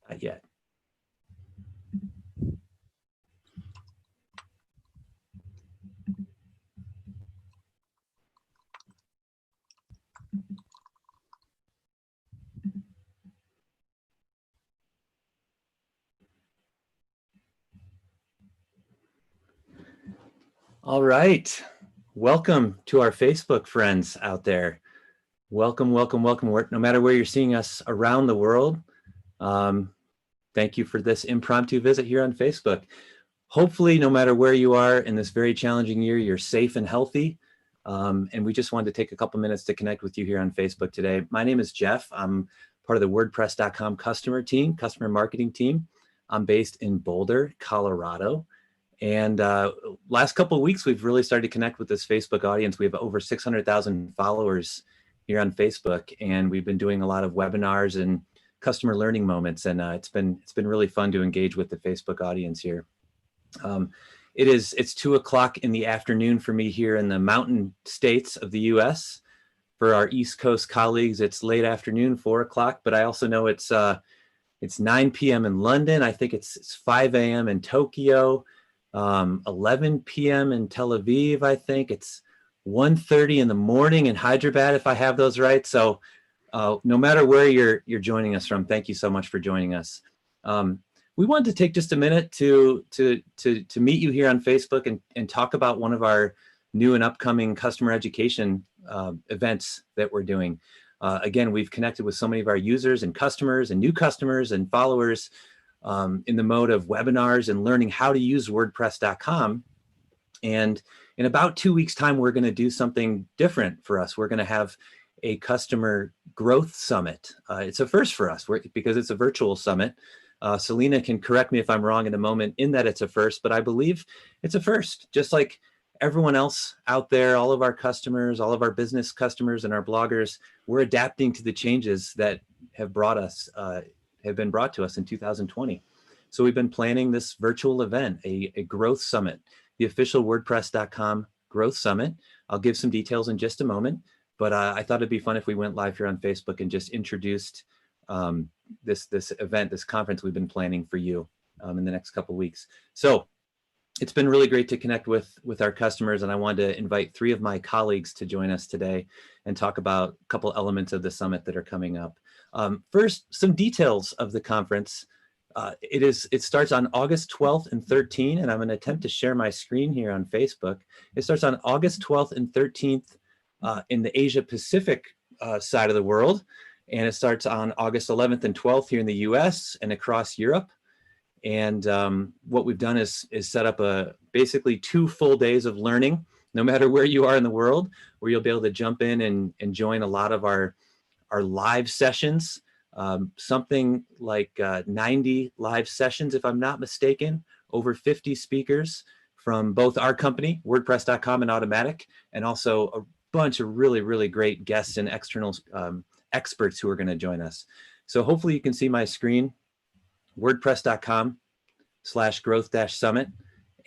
Not yet. All right. Welcome to our Facebook friends out there. Welcome, welcome, welcome. No matter where you're seeing us around the world, thank you for this impromptu visit here on Facebook. Hopefully, no matter where you are in this very challenging year, you're safe and healthy. And we just wanted to take a couple minutes to connect with you here on Facebook today. My name is Jeff. I'm part of the WordPress.com customer marketing team. I'm based in Boulder, Colorado. And last couple of weeks, we've really started to connect with this Facebook audience. We have over 600,000 followers here on Facebook, and we've been doing a lot of webinars and customer learning moments. And it's been really fun to engage with the Facebook audience here. It's 2 o'clock in the afternoon for me here in the mountain states of the U.S. For our East Coast colleagues, it's late afternoon, 4 o'clock. But I also know it's 9 p.m. in London. I think it's 5 a.m. in Tokyo. 11 p.m. in Tel Aviv, I think. It's 1:30 in the morning in Hyderabad, if I have those right. So no matter where you're joining us from, thank you so much for joining us. We wanted to take just a minute to meet you here on Facebook and talk about one of our new and upcoming customer education events that we're doing. Again, we've connected with so many of our users and customers and new customers and followers in the mode of webinars and learning how to use WordPress.com. And in about 2 weeks' time, we're going to do something different for us. We're going to have a customer growth summit. It's a first for us because it's a virtual summit. Selena can correct me if I'm wrong in a moment in that it's a first, but I believe it's a first. Just like everyone else out there, all of our customers, all of our business customers and our bloggers, we're adapting to the changes that have been brought to us in 2020. So we've been planning this virtual event, a growth summit, the official WordPress.com growth summit. I'll give some details in just a moment, but I thought it'd be fun if we went live here on Facebook and just introduced this event, this conference we've been planning for you in the next couple of weeks. So it's been really great to connect with our customers, and I wanted to invite 3 of my colleagues to join us today and talk about a couple elements of the summit that are coming up. First, some details of the conference. It starts on August 12th and 13th, and I'm going to attempt to share my screen here on Facebook. It starts on August 12th and 13th in the Asia Pacific side of the world, and it starts on August 11th and 12th here in the US and across Europe. And what we've done is set up basically 2 full days of learning, no matter where you are in the world, where you'll be able to jump in and join a lot of our live sessions, something like 90 live sessions, if I'm not mistaken, over 50 speakers from both our company, WordPress.com and Automatic, and also a bunch of really, really great guests and external experts who are going to join us. So hopefully you can see my screen, WordPress.com/growth-summit,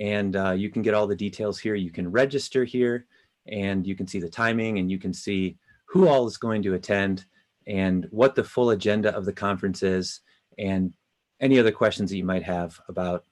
and you can get all the details here. You can register here, and you can see the timing, and you can see who all is going to attend and what the full agenda of the conference is, and any other questions that you might have about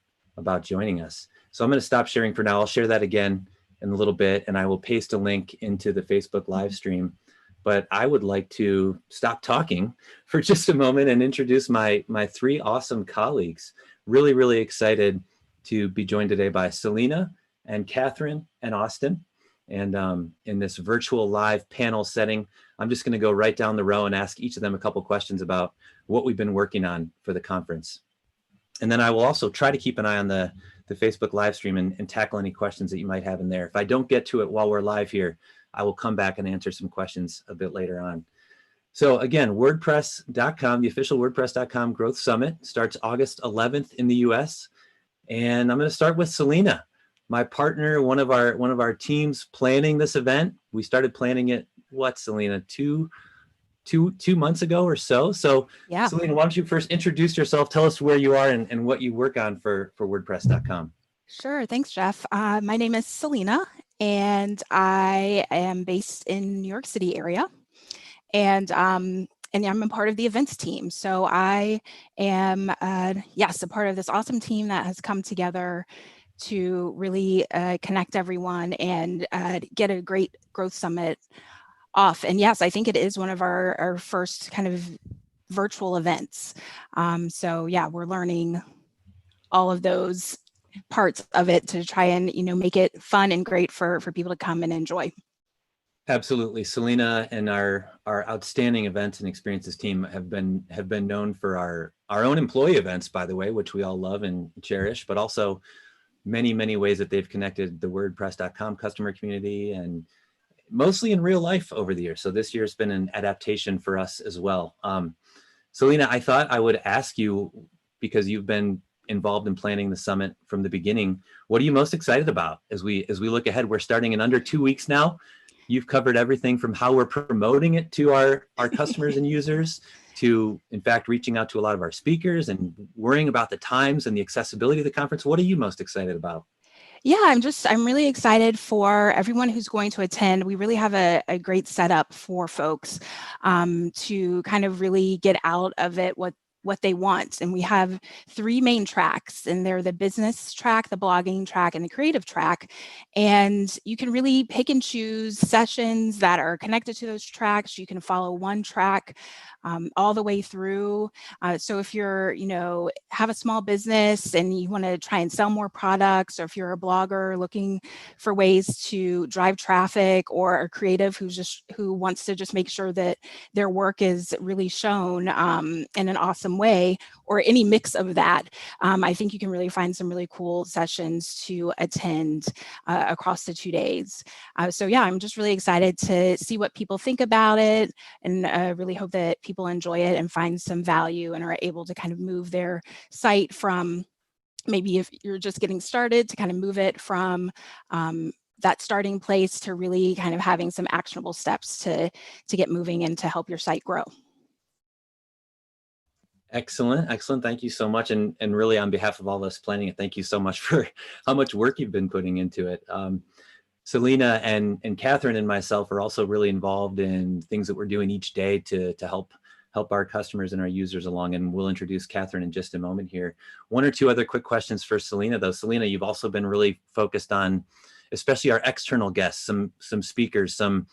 joining us. So I'm going to stop sharing for now. I'll share that again in a little bit, and I will paste a link into the Facebook live stream. But I would like to stop talking for just a moment and introduce my 3 awesome colleagues. Really, really excited to be joined today by Selena and Catherine and Austin. And in this virtual live panel setting, I'm just going to go right down the row and ask each of them a couple questions about what we've been working on for the conference. And then I will also try to keep an eye on the Facebook live stream and tackle any questions that you might have in there. If I don't get to it while we're live here, I will come back and answer some questions a bit later on. So again, WordPress.com, the official WordPress.com Growth Summit starts August 11th in the US. And I'm going to start with Selena, my partner, one of our teams planning this event. We started planning it, what, Selena, two months ago or so. So yeah. Selena, why don't you first introduce yourself, tell us where you are and what you work on for WordPress.com. Sure, thanks, Jeff. My name is Selena, and I am based in New York City area. And I'm a part of the events team. So I am, yes, a part of this awesome team that has come together to really connect everyone and get a great growth summit off. And yes, I think it is one of our first kind of virtual events. So yeah, we're learning all of those parts of it to try and, make it fun and great for people to come and enjoy. Absolutely. Selena and our outstanding events and experiences team have been known for our own employee events, by the way, which we all love and cherish, but also many ways that they've connected the WordPresscom customer community, and mostly in real life over the years. So this year's been an adaptation for us as well. Selena, I thought I would ask you, because you've been involved in planning the summit from the beginning, what are you most excited about as we look ahead? We're starting in under 2 weeks now. You've covered everything from how we're promoting it to our customers and users, to, in fact, reaching out to a lot of our speakers and worrying about the times and the accessibility of the conference. What are you most excited about? Yeah, I'm really excited for everyone who's going to attend. We really have a great setup for folks to kind of really get out of it what they want. And we have 3 main tracks, and they're the business track, the blogging track, and the creative track. And you can really pick and choose sessions that are connected to those tracks. You can follow one track all the way through. So if you're, have a small business and you want to try and sell more products, or if you're a blogger looking for ways to drive traffic, or a creative who wants to just make sure that their work is really shown in an awesome way, or any mix of that, I think you can really find some really cool sessions to attend across the 2 days. So yeah, I'm just really excited to see what people think about it, and really hope that people enjoy it and find some value and are able to kind of move their site from, maybe if you're just getting started, to kind of move it from that starting place to really kind of having some actionable steps to get moving and to help your site grow. Excellent. Thank you so much. And really, on behalf of all of us planning it, thank you so much for how much work you've been putting into it. Selena and Catherine and myself are also really involved in things that we're doing each day to help our customers and our users along. And we'll introduce Catherine in just a moment here. 1 or 2 other quick questions for Selena, though. Selena, you've also been really focused on, especially our external guests, some speakers, some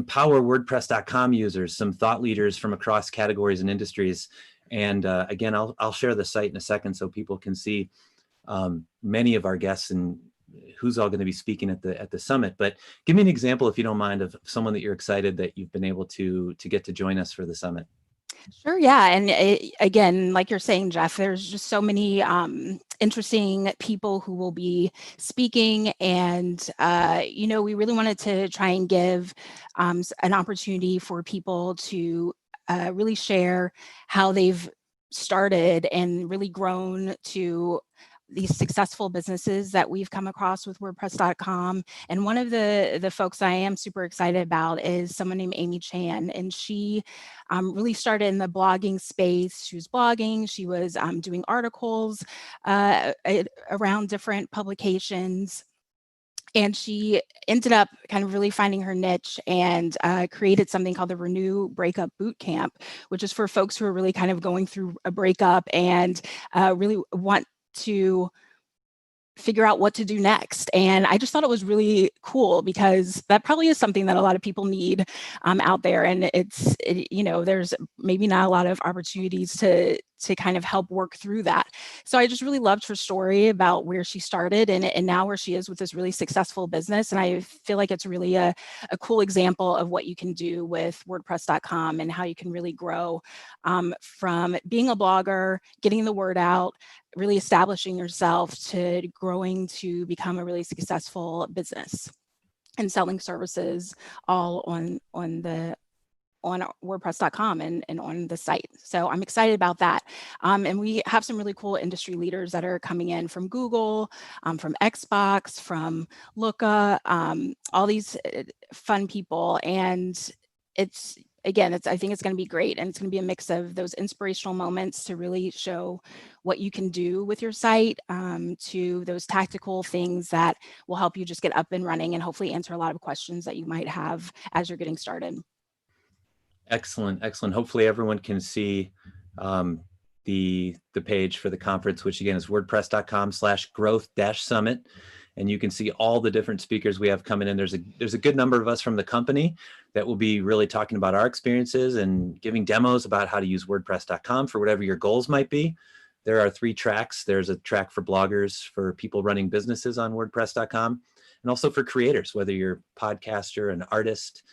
power WordPress.com users, some thought leaders from across categories and industries. And again, I'll share the site in a second so people can see many of our guests and who's all going to be speaking at the summit. But give me an example, if you don't mind, of someone that you're excited that you've been able to get to join us for the summit. Sure, yeah. And again, like you're saying, Jeff, there's just so many interesting people who will be speaking. And, we really wanted to try and give an opportunity for people to really share how they've started and really grown to these successful businesses that we've come across with WordPress.com. And one of the folks I am super excited about is someone named Amy Chan. And she really started in the blogging space. She was blogging, she was doing articles around different publications. And she ended up kind of really finding her niche and created something called the Renew Breakup Bootcamp, which is for folks who are really kind of going through a breakup and really want to figure out what to do next. And I just thought it was really cool, because that probably is something that a lot of people need out there. And there's maybe not a lot of opportunities to kind of help work through that. So I just really loved her story about where she started and now where she is with this really successful business. And I feel like it's really a cool example of what you can do with WordPress.com and how you can really grow from being a blogger, getting the word out, really establishing yourself, to growing to become a really successful business and selling services all on WordPress.com and on the site. So I'm excited about that. And we have some really cool industry leaders that are coming in from Google, from Xbox, from Looka, all these fun people. And I think it's going to be great. And it's going to be a mix of those inspirational moments to really show what you can do with your site, to those tactical things that will help you just get up and running and hopefully answer a lot of questions that you might have as you're getting started. Excellent, excellent. Hopefully everyone can see the page for the conference, which again is wordpress.com/growth-summit. And you can see all the different speakers we have coming in. There's a good number of us from the company that will be really talking about our experiences and giving demos about how to use WordPress.com for whatever your goals might be. There are 3 tracks. There's a track for bloggers, for people running businesses on WordPress.com, and also for creators, whether you're a podcaster, an artist,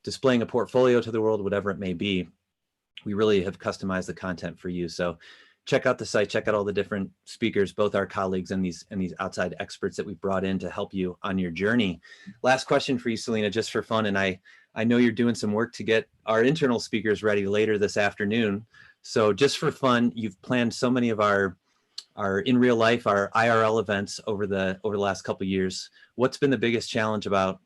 displaying a portfolio to the world, whatever it may be. We really have customized the content for you. So check out the site, check out all the different speakers, both our colleagues and these outside experts that we've brought in to help you on your journey. Last question for you, Selena, just for fun. And I know you're doing some work to get our internal speakers ready later this afternoon. So just for fun, you've planned so many of our in real life, our IRL events over the last couple of years. What's been the biggest challenge about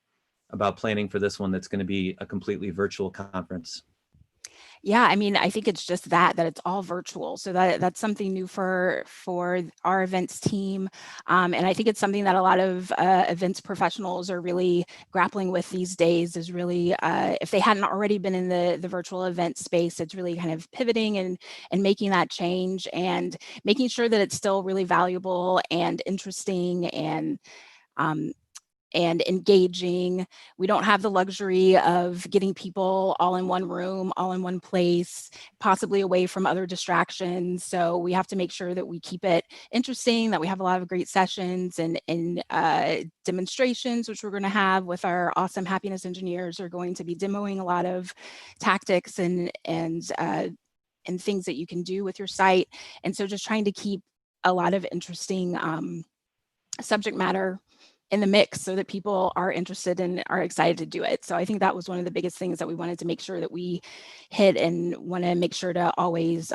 planning for this one that's going to be a completely virtual conference? Yeah, I mean, I think it's just that it's all virtual. So that's something new for our events team. And I think it's something that a lot of events professionals are really grappling with these days, is really, if they hadn't already been in the virtual event space, it's really kind of pivoting and making that change and making sure that it's still really valuable and interesting and engaging. We don't have the luxury of getting people all in one room, all in one place, possibly away from other distractions. So we have to make sure that we keep it interesting, that we have a lot of great sessions and demonstrations, which we're going to have with our awesome happiness engineers, are going to be demoing a lot of tactics and things that you can do with your site. And so just trying to keep a lot of interesting subject matter in the mix so that people are interested and are excited to do it. So I think that was one of the biggest things that we wanted to make sure that we hit, and want to make sure to always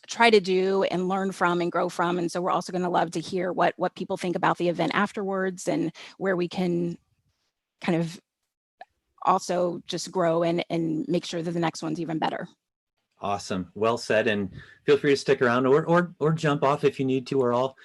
try to do and learn from and grow from. And so we're also going to love to hear what people think about the event afterwards, and where we can kind of also just grow and make sure that the next one's even better. Awesome. Well said. And feel free to stick around or jump off if you need to. We're all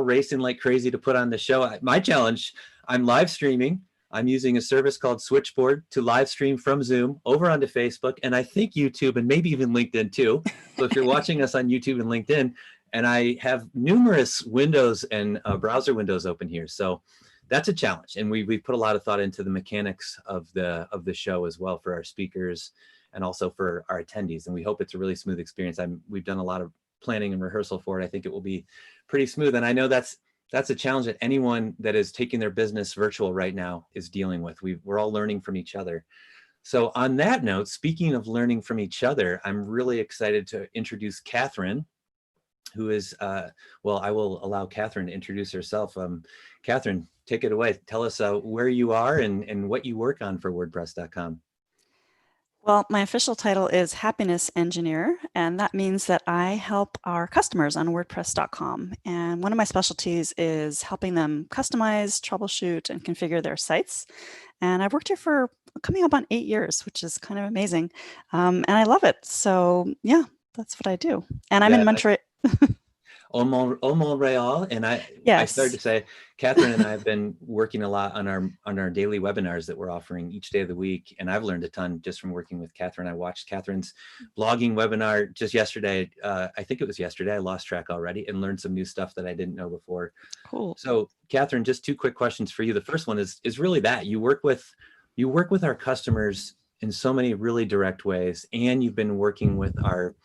racing like crazy to put on the show. My challenge, I'm live streaming. I'm using a service called Switchboard to live stream from Zoom over onto Facebook, and I think YouTube, and maybe even LinkedIn too. So if you're watching us on YouTube and LinkedIn, and I have numerous windows and browser windows open here. So that's a challenge. And we put a lot of thought into the mechanics of the show as well for our speakers and also for our attendees. And we hope it's a really smooth experience. We've done a lot of planning and rehearsal for it. I think it will be pretty smooth. And I know that's a challenge that anyone that is taking their business virtual right now is dealing with. We're all learning from each other. So on that note, speaking of learning from each other, I'm really excited to introduce Catherine, who is, well, I will allow Catherine to introduce herself. Catherine, take it away. Tell us where you are and what you work on for WordPress.com. Well, my official title is Happiness Engineer, and that means that I help our customers on WordPress.com. And one of my specialties is helping them customize, troubleshoot, and configure their sites. And I've worked here for coming up on 8 years, which is kind of amazing. And I love it. So yeah, that's what I do. And I'm in Montreal. Au Montreal, and I started to say, Catherine and I have been working a lot on our daily webinars that we're offering each day of the week, and I've learned a ton just from working with Catherine. I watched Catherine's blogging webinar just yesterday. I think it was yesterday. I lost track already, and learned some new stuff that I didn't know before. Cool. So, Catherine, just 2 quick questions for you. The first one is really that you work with our customers in so many really direct ways, and you've been working with our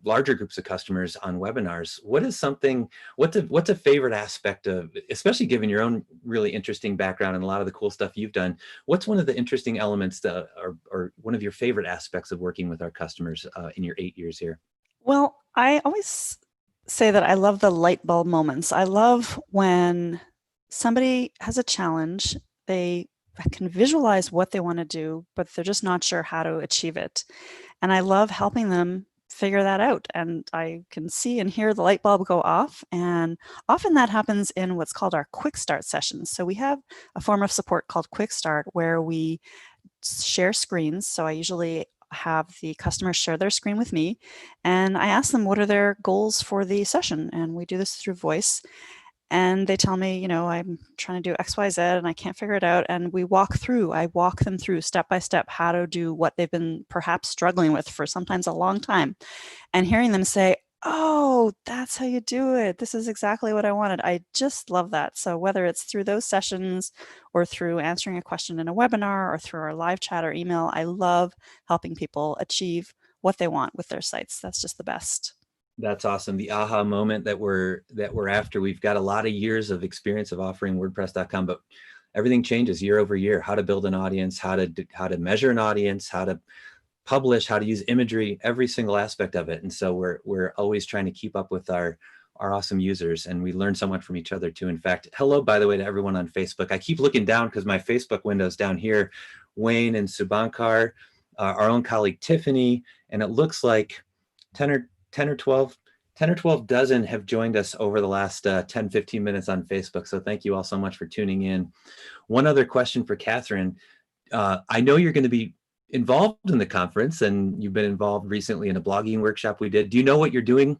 larger groups of customers on webinars. What's a favorite aspect of, especially given your own really interesting background and a lot of the cool stuff you've done, what's one of the interesting elements or one of your favorite aspects of working with our customers in your 8 years here? Well, I always say that I love the light bulb moments. I love when somebody has a challenge, they can visualize what they want to do, but they're just not sure how to achieve it. And I love helping them figure that out, and I can see and hear the light bulb go off, and often that happens in what's called our quick start sessions. So we have a form of support called quick start where we share screens. So I usually have the customer share their screen with me, and I ask them what are their goals for the session, and we do this through voice. and they tell me, I'm trying to do X, Y, Z and I can't figure it out. And I walk them through step by step how to do what they've been perhaps struggling with for sometimes a long time. And hearing them say, oh, that's how you do it. This is exactly what I wanted. I just love that. So whether it's through those sessions or through answering a question in a webinar or through our live chat or email, I love helping people achieve what they want with their sites. That's just the best. That's awesome. The aha moment that we're after. We've got a lot of years of experience of offering WordPress.com, but everything changes year over year. How to build an audience, how to measure an audience, how to publish, how to use imagery, every single aspect of it. And so we're always trying to keep up with our awesome users, and we learn so much from each other too. In fact, hello, by the way, to everyone on Facebook. I keep looking down because my Facebook window's down here. Wayne and Subankar, our own colleague Tiffany, and it looks like 10 or 12 dozen have joined us over the last 10, 15 minutes on Facebook. So thank you all so much for tuning in. One other question for Catherine. I know you're going to be involved in the conference, and you've been involved recently in a blogging workshop we did. Do you know what you're doing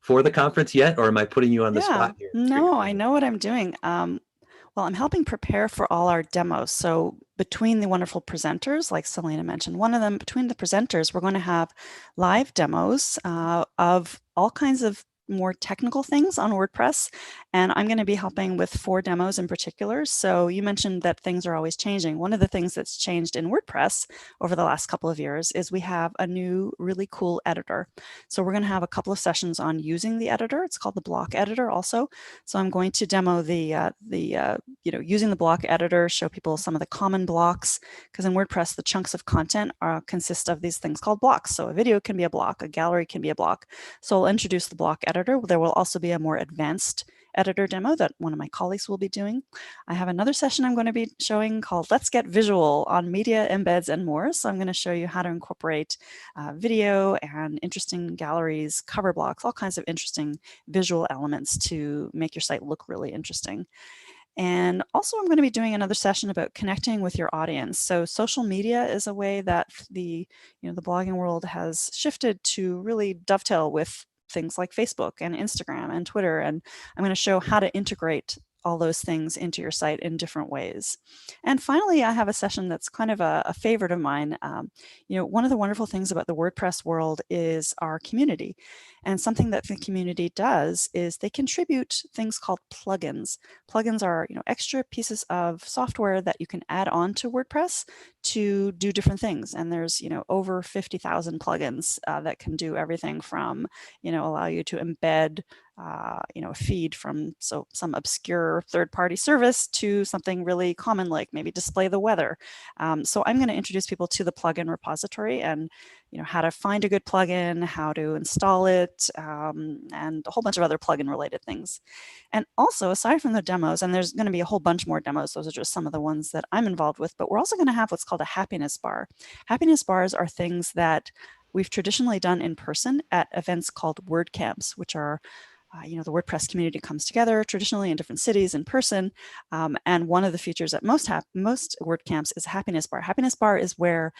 for the conference yet, or am I putting you on the spot here? No, I know what I'm doing. Well, I'm helping prepare for all our demos. So between the wonderful presenters, like Selena mentioned, one of them, between the presenters, we're going to have live demos of all kinds of more technical things on WordPress. And I'm going to be helping with 4 demos in particular. So you mentioned that things are always changing. One of the things that's changed in WordPress over the last couple of years is we have a new really cool editor. So we're going to have a couple of sessions on using the editor. It's called the block editor also. So I'm going to demo the using the block editor, show people some of the common blocks, because in WordPress, the chunks of content consist of these things called blocks. So a video can be a block, a gallery can be a block. So I'll introduce the block editor. There will also be a more advanced editor demo that one of my colleagues will be doing. I have another session I'm going to be showing called Let's Get Visual on media, embeds, and more. So I'm going to show you how to incorporate video and interesting galleries, cover blocks, all kinds of interesting visual elements to make your site look really interesting. And also I'm going to be doing another session about connecting with your audience. So social media is a way that the blogging world has shifted to really dovetail with things like Facebook and Instagram and Twitter. And I'm going to show how to integrate all those things into your site in different ways. And finally, I have a session that's kind of a favorite of mine. One of the wonderful things about the WordPress world is our community. And something that the community does is they contribute things called plugins. Plugins are extra pieces of software that you can add on to WordPress to do different things. And there's over 50,000 plugins that can do everything from allow you to embed a feed from some obscure third-party service to something really common like maybe display the weather. So I'm going to introduce people to the plugin repository and how to find a good plugin, how to install it, and a whole bunch of other plugin related things. And also, aside from the demos, and there's going to be a whole bunch more demos, those are just some of the ones that I'm involved with, but we're also going to have what's called a happiness bar. Happiness bars are things that we've traditionally done in person at events called WordCamps, which are the WordPress community comes together traditionally in different cities in person. And one of the features at most WordCamps is a happiness bar. Happiness bar is where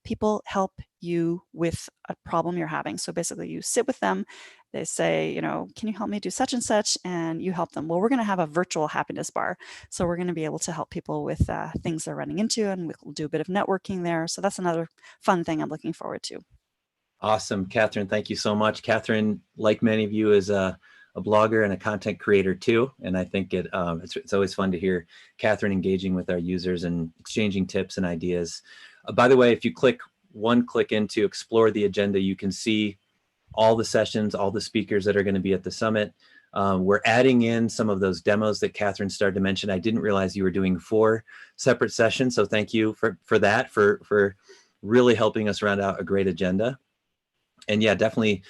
people help you with a problem you're having. So basically you sit with them, they say, can you help me do such and such? And you help them. Well, we're going to have a virtual happiness bar. So we're going to be able to help people with things they're running into, and we'll do a bit of networking there. So that's another fun thing I'm looking forward to. Awesome, Catherine. Thank you so much. Catherine, like many of you, is a blogger and a content creator too. And I think it's always fun to hear Catherine engaging with our users and exchanging tips and ideas. By the way, if you click into Explore the Agenda, you can see all the sessions, all the speakers that are going to be at the summit. We're adding in some of those demos that Catherine started to mention. I didn't realize you were doing 4 separate sessions. So thank you for that, for really helping us round out a great agenda. And yeah, definitely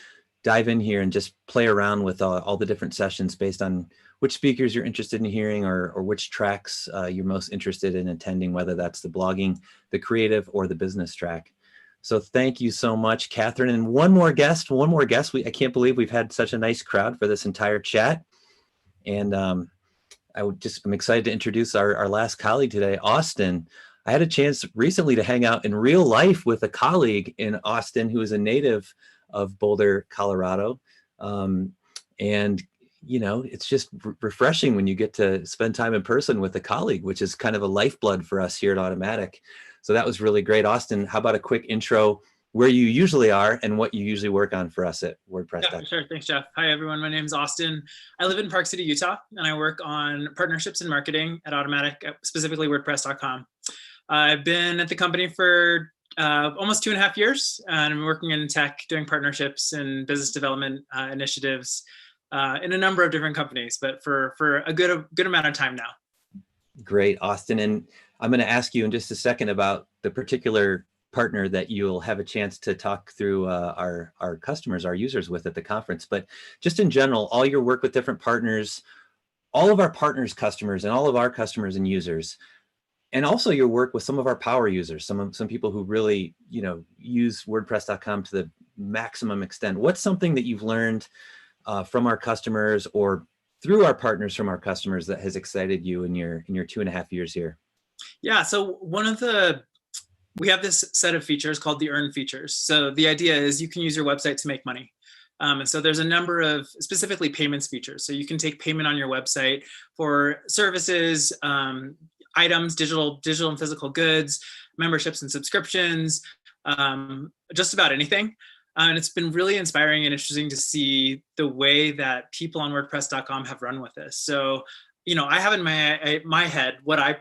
dive in here and just play around with all the different sessions based on which speakers you're interested in hearing, or which tracks you're most interested in attending, whether that's the blogging, the creative, or the business track. So thank you so much, Catherine. And one more guest. I can't believe we've had such a nice crowd for this entire chat. And I'm excited to introduce our last colleague today, Austin. I had a chance recently to hang out in real life with a colleague in Austin who is a native of Boulder, Colorado. And it's just refreshing when you get to spend time in person with a colleague, which is kind of a lifeblood for us here at Automatic. So that was really great. Austin, how about a quick intro where you usually are and what you usually work on for us at WordPress.com? Yeah, sure. Thanks, Jeff. Hi, everyone. My name is Austin. I live in Park City, Utah, and I work on partnerships and marketing at Automatic, specifically WordPress.com. I've been at the company for almost 2.5 years, and I'm working in tech, doing partnerships and business development initiatives in a number of different companies, but for a good amount of time now. Great, Austin. And I'm going to ask you in just a second about the particular partner that you'll have a chance to talk through our customers, our users with at the conference. But just in general, all your work with different partners, all of our partners' customers and all of our customers and users, and also your work with some of our power users, some people who really, use WordPress.com to the maximum extent. What's something that you've learned from our customers or through our partners from our customers that has excited you in your 2.5 years here? Yeah, so we have this set of features called the earn features. So the idea is you can use your website to make money. And so there's a number of specifically payments features. So you can take payment on your website for services, items, digital and physical goods, memberships and subscriptions, just about anything. And it's been really inspiring and interesting to see the way that people on WordPress.com have run with this. So, I have in my head what I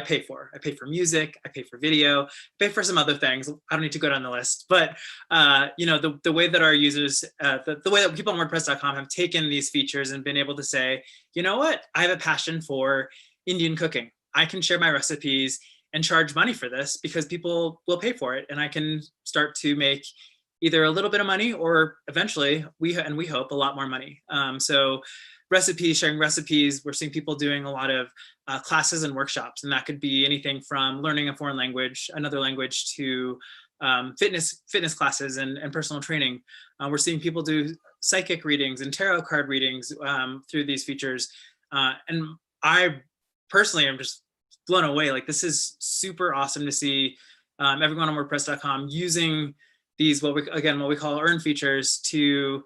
pay for. I pay for music, I pay for video, I pay for some other things. I don't need to go down the list, but the way that our users, the way that people on WordPress.com have taken these features and been able to say, you know what, I have a passion for Indian cooking. I can share my recipes and charge money for this because people will pay for it, and I can start to make either a little bit of money or eventually we hope a lot more money. So sharing recipes, we're seeing people doing a lot of classes and workshops, and that could be anything from learning a foreign language, another language, to fitness classes and personal training. We're seeing people do psychic readings and tarot card readings through these features. And I personally am just blown away. Like, this is super awesome to see everyone on WordPress.com using these, what we call earn features, to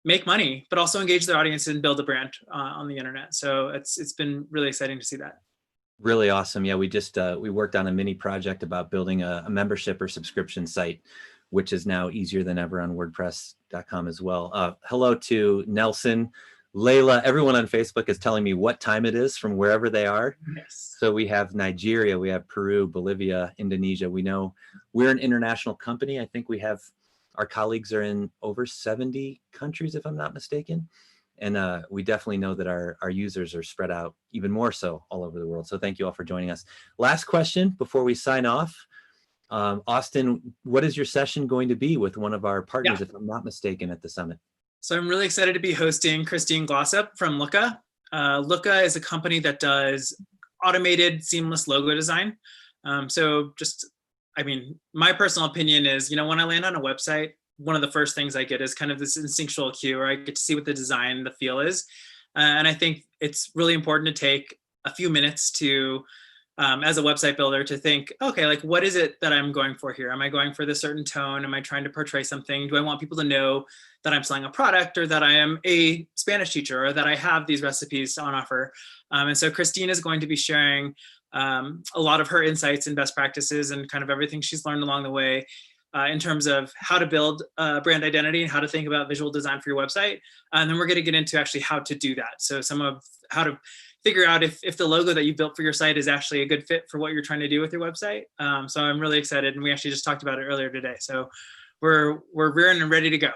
make money, but also engage their audience and build a brand on the internet. So it's been really exciting to see that. Really awesome. Yeah, we just we worked on a mini project about building a membership or subscription site, which is now easier than ever on WordPress.com as well. Hello to Nelson, Layla. Everyone on Facebook is telling me what time it is from wherever they are. Yes. So we have Nigeria, we have Peru, Bolivia, Indonesia. We know we're an international company. I think we have our colleagues are in over 70 countries, if I'm not mistaken. And we definitely know that our users are spread out even more so all over the world. So thank you all for joining us. Last question before we sign off. Austin, what is your session going to be with one of our partners, if I'm not mistaken, at the summit? So I'm really excited to be hosting Christine Glossop from Looka. Looka is a company that does automated seamless logo design. My personal opinion is, when I land on a website, one of the first things I get is kind of this instinctual cue, where I get to see what the design, the feel is. And I think it's really important to take a few minutes to, as a website builder, to think, okay, like, what is it that I'm going for here? Am I going for this certain tone? Am I trying to portray something? Do I want people to know that I'm selling a product, or that I am a Spanish teacher, or that I have these recipes on offer? And so Christine is going to be sharing a lot of her insights and best practices and kind of everything she's learned along the way in terms of how to build brand identity and how to think about visual design for your website. And then we're going to get into actually how to do that. So some of how to figure out if the logo that you built for your site is actually a good fit for what you're trying to do with your website. So I'm really excited, and we actually just talked about it earlier today. So we're rearing and ready to go.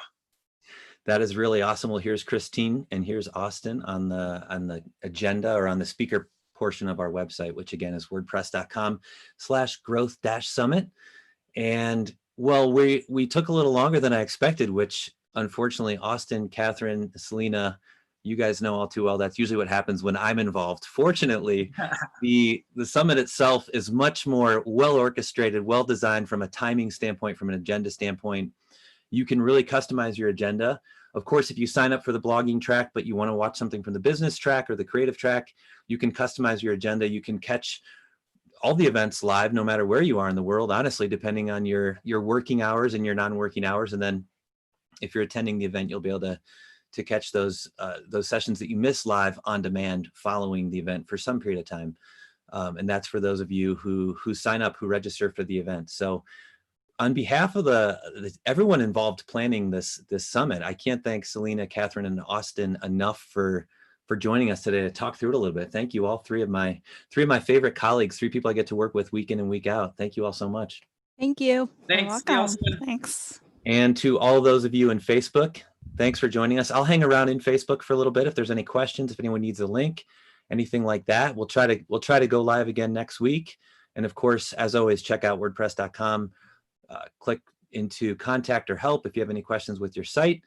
That is really awesome. Well, here's Christine and here's Austin on the agenda, or on the speaker portion of our website, which again is WordPress.com/growth-summit. And well, we took a little longer than I expected, which unfortunately, Austin, Catherine, Selena, you guys know all too well, that's usually what happens when I'm involved. Fortunately, the summit itself is much more well orchestrated, well designed from a timing standpoint, from an agenda standpoint. You can really customize your agenda. Of course, if you sign up for the blogging track, but you want to watch something from the business track or the creative track, you can customize your agenda. You can catch all the events live, no matter where you are in the world, honestly, depending on your working hours and your non-working hours. And then if you're attending the event, you'll be able to to catch those sessions that you miss live on demand following the event for some period of time. And that's for those of you who sign up, who register for the event. So on behalf of everyone involved planning this summit, I can't thank Selena, Catherine, and Austin enough for joining us today to talk through it a little bit. Thank you all, three of my favorite colleagues, three people I get to work with week in and week out. Thank you all so much. Thank you. Thanks. You're welcome. Thanks. And to all those of you in Facebook, thanks for joining us. I'll hang around in Facebook for a little bit if there's any questions, if anyone needs a link, anything like that. We'll try to go live again next week. And of course, as always, check out WordPress.com. Click into contact or help if you have any questions with your site,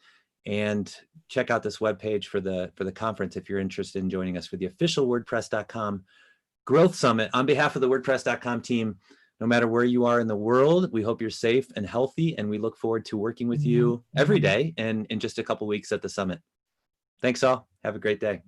and check out this webpage for the conference if you're interested in joining us for the official WordPress.com Growth Summit. On behalf of the WordPress.com team, no matter where you are in the world, we hope you're safe and healthy, and we look forward to working with you every day and in just a couple weeks at the summit. Thanks all. Have a great day.